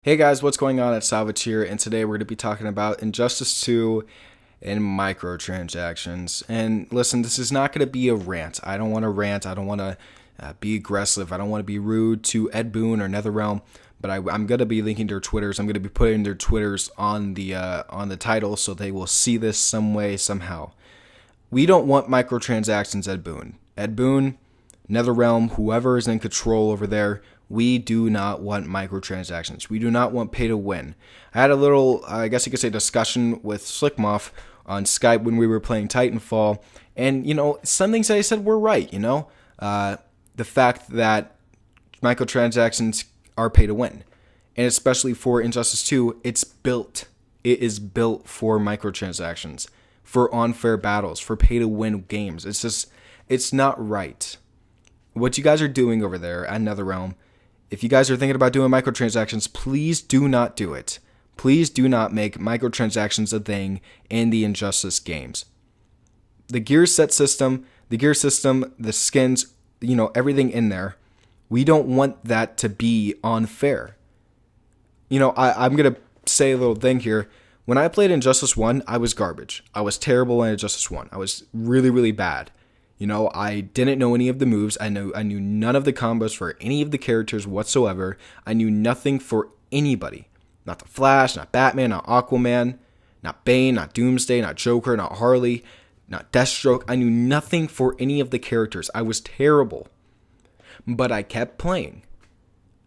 Hey guys, what's going on? It's Salvage here, and today we're going to be talking about Injustice 2 and microtransactions. And listen, this is not going to be a rant. I don't want to rant. I don't want to be aggressive. I don't want to be rude to Ed Boon or NetherRealm. But I'm going to be linking their Twitters. I'm going to be putting their Twitters on the title so they will see this some way, somehow. We don't want microtransactions, Ed Boon. Ed Boon, NetherRealm, whoever is in control over there, we do not want microtransactions. We do not want pay to win. I had a little, I guess you could say, discussion with Slickmoff on Skype when we were playing Titanfall. And, some things that I said were right, the fact that microtransactions are pay to win. And especially for Injustice 2, it is built for microtransactions, for unfair battles, for pay to win games. It's not right. What you guys are doing over there at NetherRealm, if you guys are thinking about doing microtransactions, please do not do it. Please do not make microtransactions a thing in the Injustice games. The gear system, the skins, everything in there, we don't want that to be unfair. I'm going to say a little thing here. When I played Injustice 1, I was garbage. I was terrible in Injustice 1. I was really, really bad. I didn't know any of the moves. I knew none of the combos for any of the characters whatsoever. I knew nothing for anybody. Not the Flash, not Batman, not Aquaman, not Bane, not Doomsday, not Joker, not Harley, not Deathstroke. I knew nothing for any of the characters. I was terrible. But I kept playing.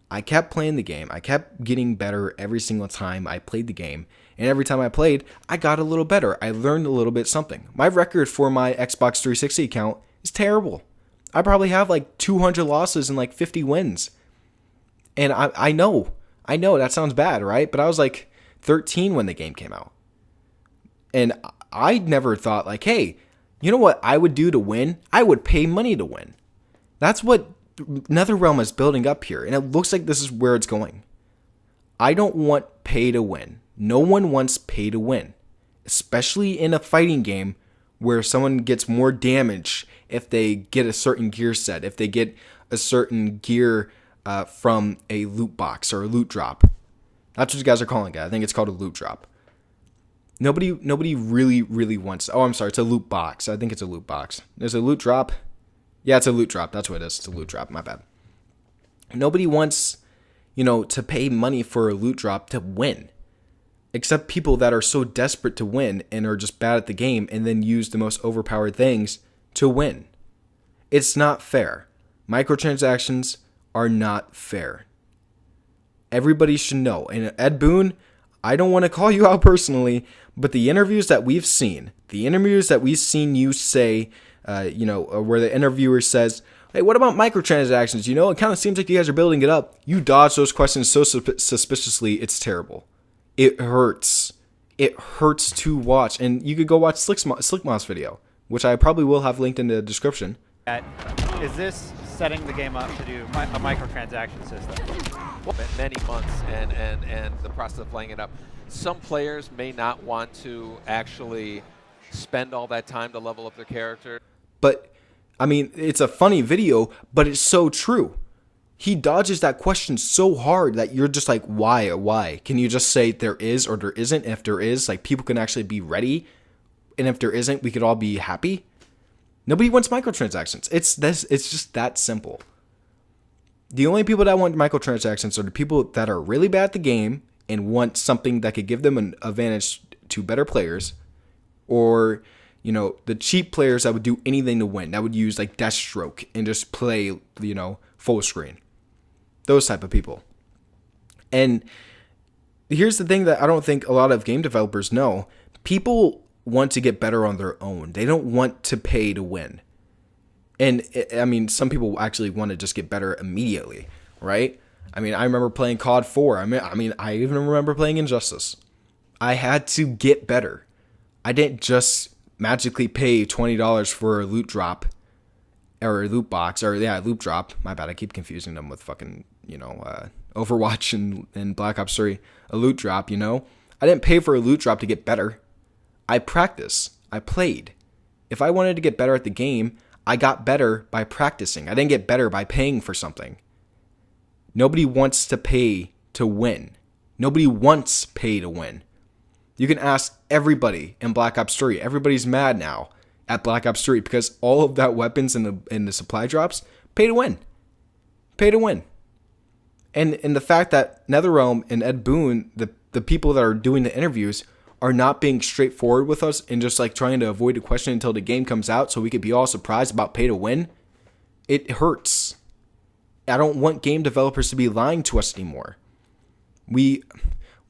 I kept playing the game. I kept getting better every single time I played the game. And every time I played, I got a little better. I learned a little bit something. My record for my Xbox 360 account is terrible. I probably have like 200 losses and like 50 wins. And I know that sounds bad, right? But I was like 13 when the game came out. And I never thought like, hey, you know what I would do to win? I would pay money to win. That's what NetherRealm is building up here. And it looks like this is where it's going. I don't want pay to win. No one wants pay to win, especially in a fighting game where someone gets more damage if they get a certain gear set, if they get a certain gear from a loot box or a loot drop. That's what you guys are calling it. I think it's called a loot drop. Nobody really, really wants. Oh, I'm sorry. It's a loot box. I think it's a loot box. There's a loot drop. Yeah, it's a loot drop. That's what it is. It's a loot drop. My bad. Nobody wants, to pay money for a loot drop to win. Except people that are so desperate to win and are just bad at the game and then use the most overpowered things to win. It's not fair. Microtransactions are not fair. Everybody should know. And Ed Boon, I don't want to call you out personally, but the interviews that we've seen you say, where the interviewer says, hey, what about microtransactions? It kind of seems like you guys are building it up. You dodge those questions so suspiciously, it's terrible. It hurts. It hurts to watch. And you could go watch Slickmoff's video, which I probably will have linked in the description. Is this setting the game up to do a microtransaction system? Many months and the process of playing it up. Some players may not want to actually spend all that time to level up their character. But, it's a funny video, but it's so true. He dodges that question so hard that you're just like, why? Can you just say there is or there isn't? If there is, like, people can actually be ready. And if there isn't, we could all be happy. Nobody wants microtransactions. It's just that simple. The only people that want microtransactions are the people that are really bad at the game and want something that could give them an advantage to better players. Or, the cheap players that would do anything to win. That would use like Deathstroke and just play, full screen. Those type of people. And here's the thing that I don't think a lot of game developers know. People want to get better on their own. They don't want to pay to win. And some people actually want to just get better immediately, right? I remember playing COD 4. I even remember playing Injustice. I had to get better. I didn't just magically pay $20 for a loot drop or a loot box, loot drop. My bad, I keep confusing them with fucking, Overwatch and Black Ops 3. A loot drop, I didn't pay for a loot drop to get better. I practiced. I played. If I wanted to get better at the game, I got better by practicing. I didn't get better by paying for something. Nobody wants to pay to win. Nobody wants pay to win. You can ask everybody in Black Ops 3. Everybody's mad now at Black Ops 3 because all of that weapons in the supply drops, pay to win. Pay to win. And the fact that NetherRealm and Ed Boon, the people that are doing the interviews, are not being straightforward with us and just like trying to avoid a question until the game comes out so we could be all surprised about pay to win, it hurts. I don't want game developers to be lying to us anymore. We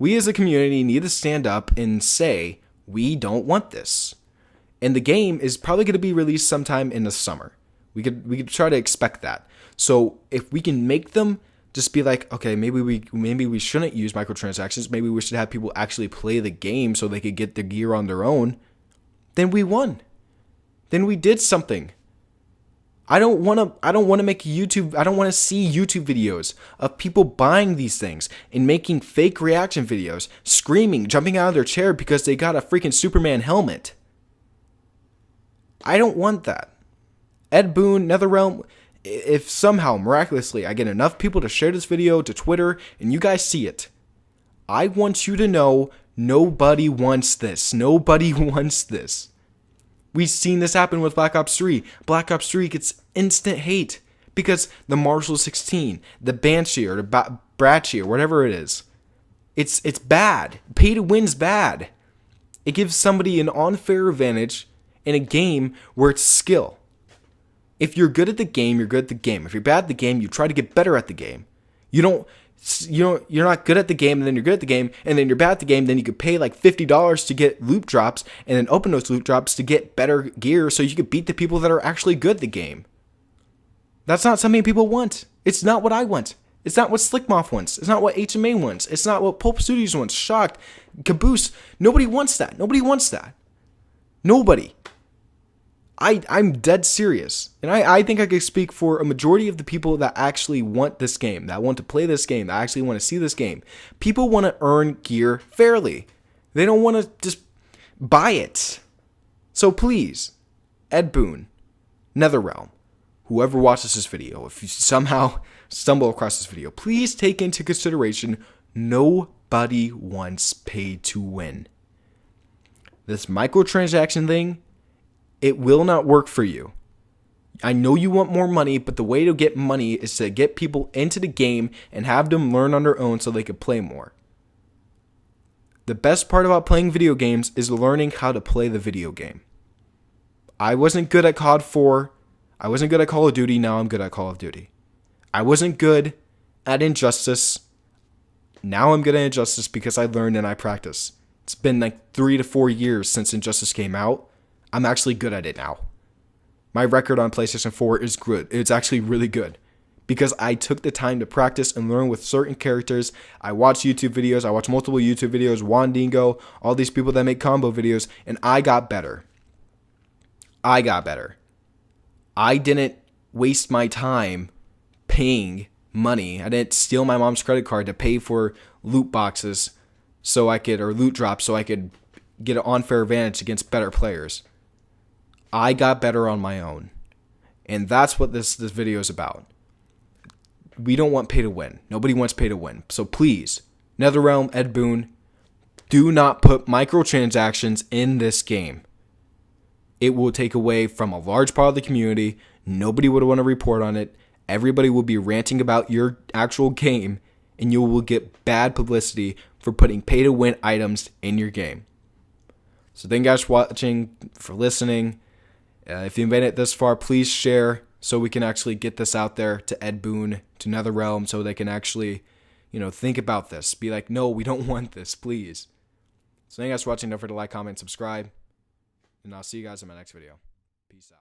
as a community need to stand up and say, we don't want this. And the game is probably going to be released sometime in the summer. We could try to expect that. So if we can make them just be like, okay, maybe we shouldn't use microtransactions. Maybe we should have people actually play the game so they could get the gear on their own. Then we won. Then we did something. I don't want to make YouTube. I don't want to see YouTube videos of people buying these things and making fake reaction videos, screaming, jumping out of their chair because they got a freaking Superman helmet. I don't want that. Ed Boon, NetherRealm, if somehow miraculously I get enough people to share this video to Twitter and you guys see it, I want you to know nobody wants this. Nobody wants this. We've seen this happen with Black Ops 3. Black Ops 3 gets instant hate because the Marshall 16, the Banshee or the Bratchy or whatever it is, it's bad. Pay to win's bad. It gives somebody an unfair advantage in a game where it's skill. If you're good at the game, you're good at the game. If you're bad at the game, you try to get better at the game. You're not good at the game, and then you're good at the game, and then you're bad at the game. Then you could pay like $50 to get loot drops, and then open those loot drops to get better gear, so you could beat the people that are actually good at the game. That's not something people want. It's not what I want. It's not what Slickmoth wants. It's not what HMA wants. It's not what Pulp Studios wants. Shocked, Caboose. Nobody wants that. Nobody wants that. Nobody. I'm dead serious. And I think I could speak for a majority of the people that actually want this game, that want to play this game, that actually want to see this game. People want to earn gear fairly. They don't want to just buy it. So please, Ed Boon, NetherRealm, whoever watches this video, if you somehow stumble across this video, please take into consideration nobody wants pay to win. This microtransaction thing, it will not work for you. I know you want more money, but the way to get money is to get people into the game and have them learn on their own so they can play more. The best part about playing video games is learning how to play the video game. I wasn't good at COD 4. I wasn't good at Call of Duty. Now I'm good at Call of Duty. I wasn't good at Injustice. Now I'm good at Injustice because I learned and I practice. It's been like 3 to 4 years since Injustice came out. I'm actually good at it now. My record on PlayStation 4 is good. It's actually really good because I took the time to practice and learn with certain characters. I watched YouTube videos. I watched multiple YouTube videos, Wandingo, all these people that make combo videos, and I got better. I didn't waste my time paying money. I didn't steal my mom's credit card to pay for loot boxes or loot drops so I could get an unfair advantage against better players. I got better on my own. And that's what this video is about. We don't want pay to win. Nobody wants pay to win. So please, NetherRealm, Ed Boon, do not put microtransactions in this game. It will take away from a large part of the community. Nobody would want to report on it. Everybody will be ranting about your actual game, and you will get bad publicity for putting pay to win items in your game. So thank you guys for watching, for listening. If you made it this far, please share so we can actually get this out there to Ed Boon, to NetherRealm, so they can actually, think about this. Be like, no, we don't want this, please. So thank you guys for watching. Don't forget to like, comment, subscribe. And I'll see you guys in my next video. Peace out.